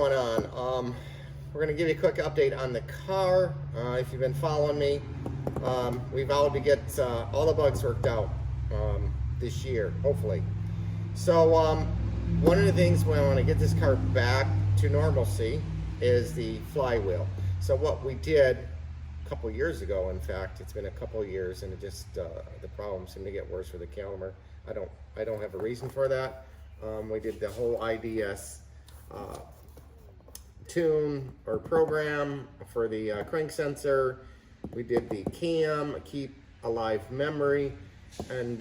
going on? We're going to give you a quick update on the car. If you've been following me, we've vowed to get all the bugs worked out this year, hopefully. So one of the things when I want to get this car back to normalcy is the flywheel. So what we did a couple years ago, in fact, it's been a couple years, and it just the problems seem to get worse with the Caliber. I don't have a reason for that. We did the whole IDS tune or program for the crank sensor. We did the cam, keep alive memory, and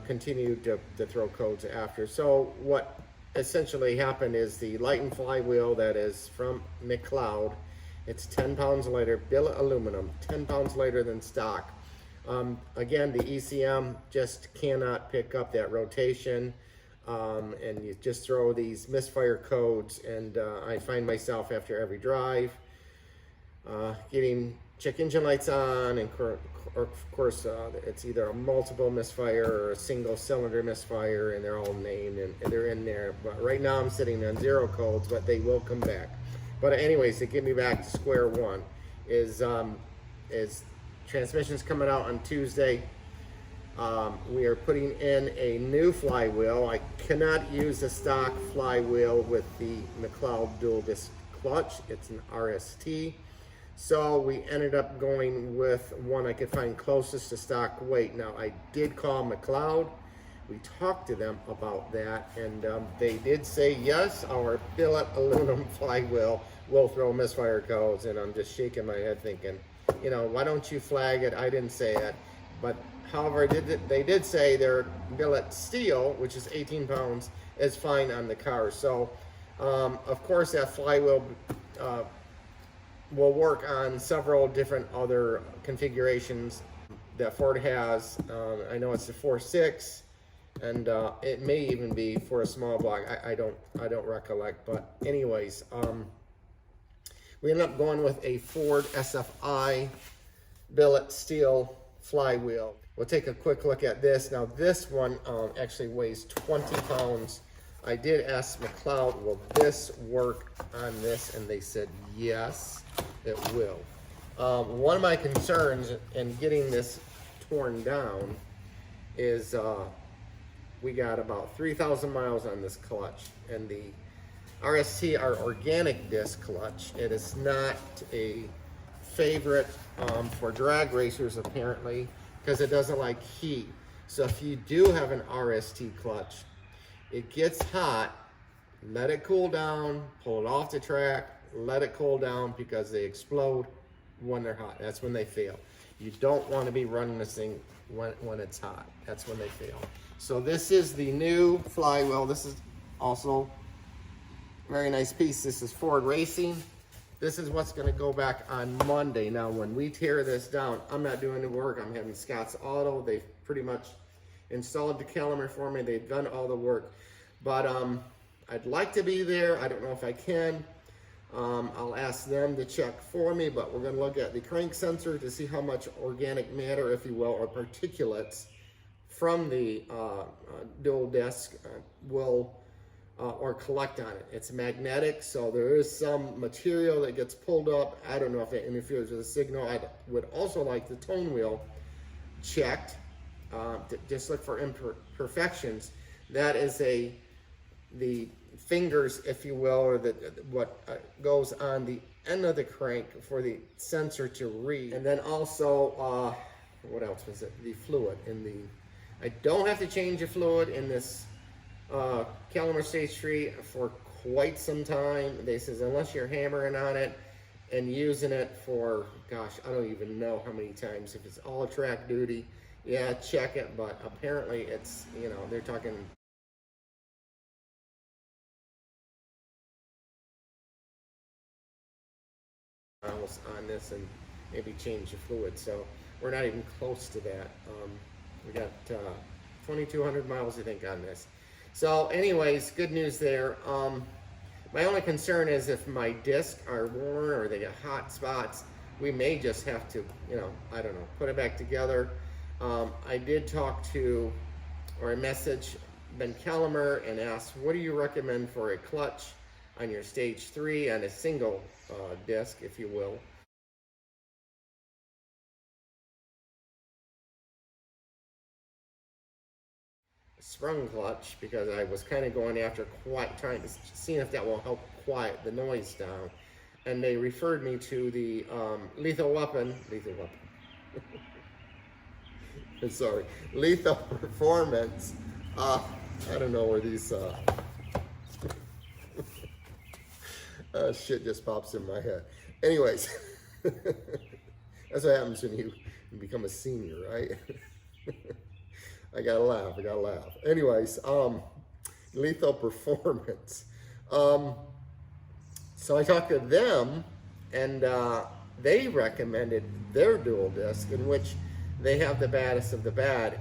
continued to throw codes after. So what essentially happened is the light and flywheel that is from McLeod, it's 10 pounds lighter, billet aluminum, 10 pounds lighter than stock. Again, the ECM just cannot pick up that rotation. And you just throw these misfire codes, and I find myself after every drive getting check engine lights on, and of course it's either a multiple misfire or a single cylinder misfire, and they're all named and they're in there. But right now I'm sitting on 0 codes, but they will come back. But anyways, to get me back to square one is transmissions coming out on Tuesday. We are putting in a new flywheel. I cannot use the stock flywheel with the McLeod dual disc clutch. It's an RST. So we ended up going with one I could find closest to stock weight. Now I did call McLeod. We talked to them about that, and they did say yes, our billet aluminum flywheel will throw misfire codes. And I'm just shaking my head thinking, you know, why don't you flag it? I didn't say that. But however, they did say their billet steel, which is 18 pounds, is fine on the car. So, of course, that flywheel will work on several different other configurations that Ford has. I know it's the 4.6, and it may even be for a small block. I don't recollect. But anyways, we ended up going with a Ford SFI billet steel flywheel. We'll take a quick look at this. Now this one actually weighs 20 pounds. I did ask McLeod, will this work on this? And they said, yes, it will. One of my concerns in getting this torn down is we got about 3,000 miles on this clutch, and the RST, our organic disc clutch, it is not a favorite for drag racers apparently, because it doesn't like heat. So if you do have an RST clutch, it gets hot, let it cool down, pull it off the track, let it cool down, because they explode when they're hot. That's when they fail. You don't want to be running this thing when it's hot. That's when they fail. So this is the new flywheel. This is also a very nice piece. This is Ford Racing. This is what's going to go back on Monday. Now, when we tear this down, I'm not doing the work. I'm having Scott's Auto. They've pretty much installed the Caliber for me. They've done all the work. But I'd like to be there. I don't know if I can. I'll ask them to check for me, but we're going to look at the crank sensor to see how much organic matter, if you will, or particulates from the dual disc will or collect on it. It's magnetic, so there is some material that gets pulled up. I don't know if it interferes with the signal. I would also like the tone wheel checked to just look for imperfections. That is the fingers, if you will, or what goes on the end of the crank for the sensor to read. And then also, what else was it? The fluid in the. I don't have to change the fluid in this Caliber Stage 3 for quite some time. They says unless you're hammering on it and using it for, gosh, I don't even know how many times. If it's all track duty, yeah, check it. But apparently it's, you know, they're talking miles on this and maybe change the fluid. So we're not even close to that. We got 2,200 miles, I think, on this. So anyways, good news there. My only concern is if my discs are worn or they get hot spots, we may just have to, you know, I don't know, put it back together. I did talk to, or I messaged Ben Caliber and asked, what do you recommend for a clutch on your stage 3 on a single disc, if you will. Sprung clutch, because I was kind of going after trying to see if that will help quiet the noise down, and they referred me to the lethal weapon. Sorry, Lethal Performance. I don't know where these shit just pops in my head. Anyways, that's what happens when you become a senior, right? I gotta laugh. Anyways, Lethal Performance. So I talked to them, and they recommended their dual disc, in which they have the baddest of the bad.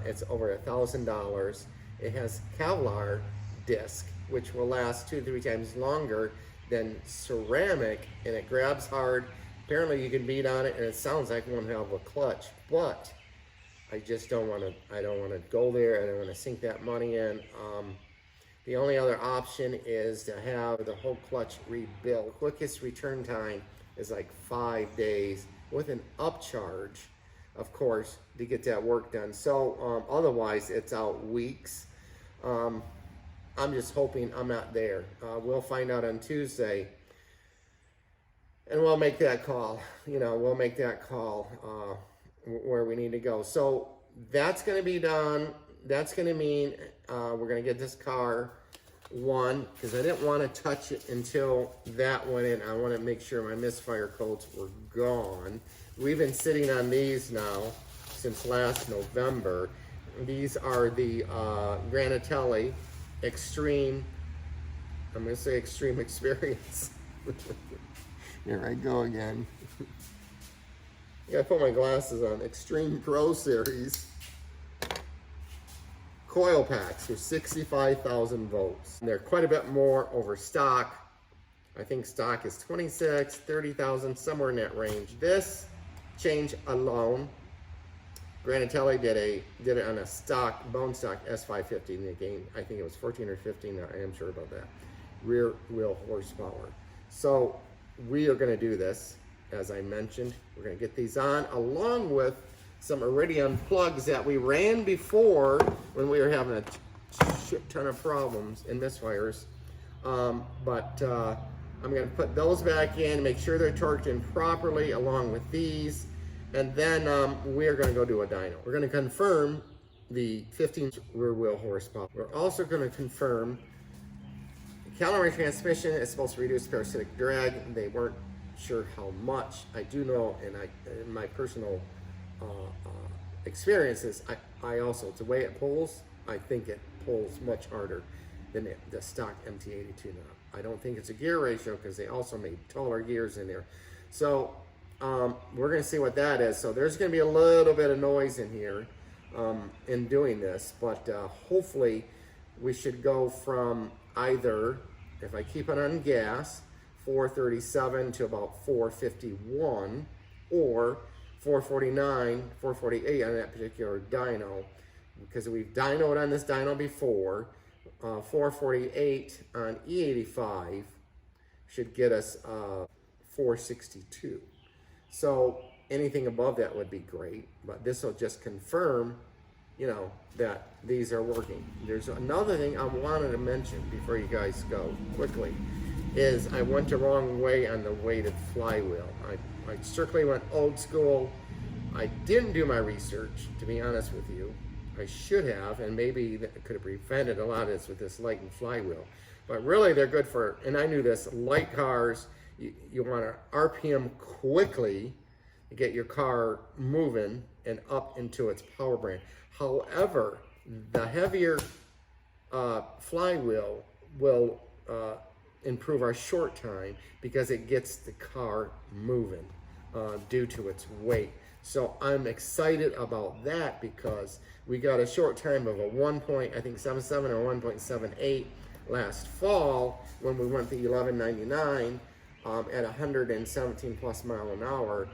It's over $1,000. It has Kevlar disc, which will last 2 to 3 times longer than ceramic, and it grabs hard. Apparently you can beat on it, and it sounds like one hell of a clutch, but I just don't want to. I don't want to go there. I don't want to sink that money in. The only other option is to have the whole clutch rebuilt. Quickest return time is like 5 days with an upcharge, of course, to get that work done. So otherwise, it's out weeks. I'm just hoping I'm not there. We'll find out on Tuesday, and we'll make that call. We'll make that call where we need to go. So that's going to be done. That's going to mean we're going to get this car because I didn't want to touch it until that went in. I want to make sure my Misfire coats were gone. We've been sitting on these now since last November. These are the Granatelli Extreme, I'm going to say Extreme Experience. Here I go again. I gotta put my glasses on. Extreme Pro Series coil packs for 65,000 volts. And they're quite a bit more over stock. I think stock is 26, 30,000, somewhere in that range. This change alone, Granatelli did it on a stock, bone stock S550 in the game. I think it was 14 or 15, I am sure about that. Rear wheel horsepower. So we are gonna do this, as I mentioned. We're gonna get these on, along with some Iridium plugs that we ran before when we were having a shit ton of problems in Misfires. I'm gonna put those back in, make sure they're torqued in properly along with these. And then we're gonna go do a dyno. We're gonna confirm the 15 rear wheel horsepower. We're also gonna confirm the calibrated transmission is supposed to reduce parasitic drag. They weren't sure how much. I do know, and in my personal experiences, I also, it's the way it pulls, I think it pulls much harder than the stock MT82 now. I don't think it's a gear ratio, because they also made taller gears in there. So we're going to see what that is. So there's going to be a little bit of noise in here in doing this, but hopefully we should go from either, if I keep it on gas, 437 to about 451, or 449, 448 on that particular dyno, because we've dynoed on this dyno before. 448 on E85 should get us 462. So anything above that would be great, but this will just confirm, that these are working. There's another thing I wanted to mention before you guys go quickly, is I went the wrong way on the weighted flywheel. I strictly went old school. I didn't do my research, to be honest with you. I should have, and maybe that could have prevented a lot of this with this lightened flywheel. But really, they're good for, and I knew this, light cars. You want to RPM quickly to get your car moving and up into its power band. However, the heavier flywheel will improve our short time, because it gets the car moving due to its weight. So I'm excited about that, because we got a short time of a 1.77 or 1.78 last fall when we went to 1199 at 117 plus mile an hour,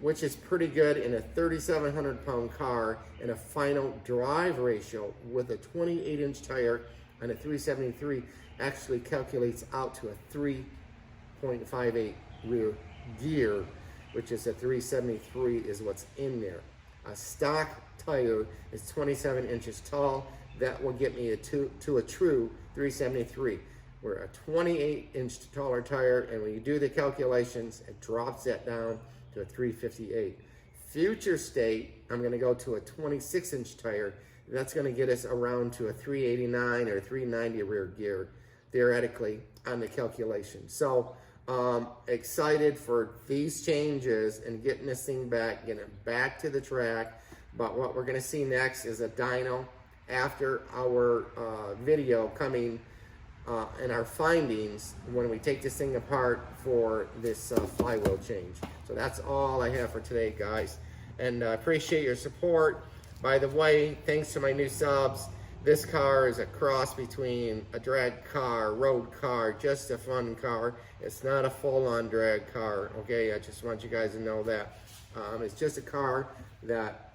which is pretty good in a 3,700 pound car and a final drive ratio with a 28-inch tire and a 373. actually calculates out to a 3.58 rear gear, which is a 373 is what's in there. A stock tire is 27 inches tall. That will get me to a true 373. We're a 28-inch taller tire, and when you do the calculations, it drops that down to a 358. Future state, I'm going to go to a 26-inch tire. That's going to get us around to a 389 or 390 rear gear, theoretically, on the calculation. So, excited for these changes and getting this thing back, getting it back to the track. But what we're going to see next is a dyno after our video coming and our findings when we take this thing apart for this flywheel change. So that's all I have for today, guys. And I appreciate your support. By the way, thanks to my new subs, this car is a cross between a drag car, road car, just a fun car. It's not a full-on drag car, okay? I just want you guys to know that. It's just a car that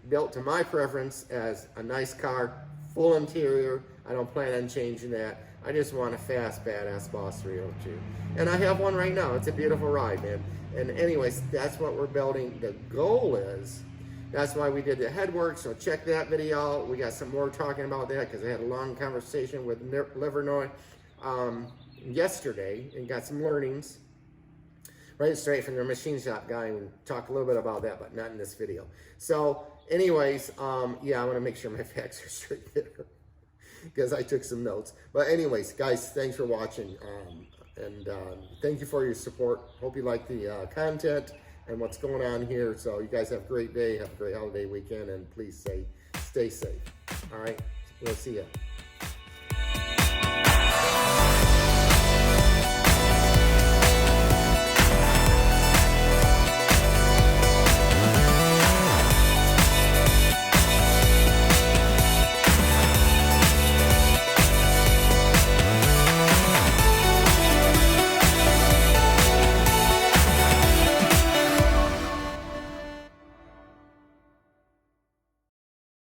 built to my preference as a nice car, full interior. I don't plan on changing that. I just want a fast, badass Boss 302. And I have one right now. It's a beautiful ride, man. And anyways, that's what we're building. The goal is, that's why we did the headwork, so check that video. We got some more talking about that because I had a long conversation with Livernois yesterday and got some learnings right straight from their machine shop guy, and talk a little bit about that, but not in this video. So anyways, yeah, I want to make sure my facts are straight there because I took some notes. But anyways, guys, thanks for watching, and thank you for your support. Hope you like the content and what's going on here. So you guys have a great day, have a great holiday weekend, and please stay safe. All right, we'll see you.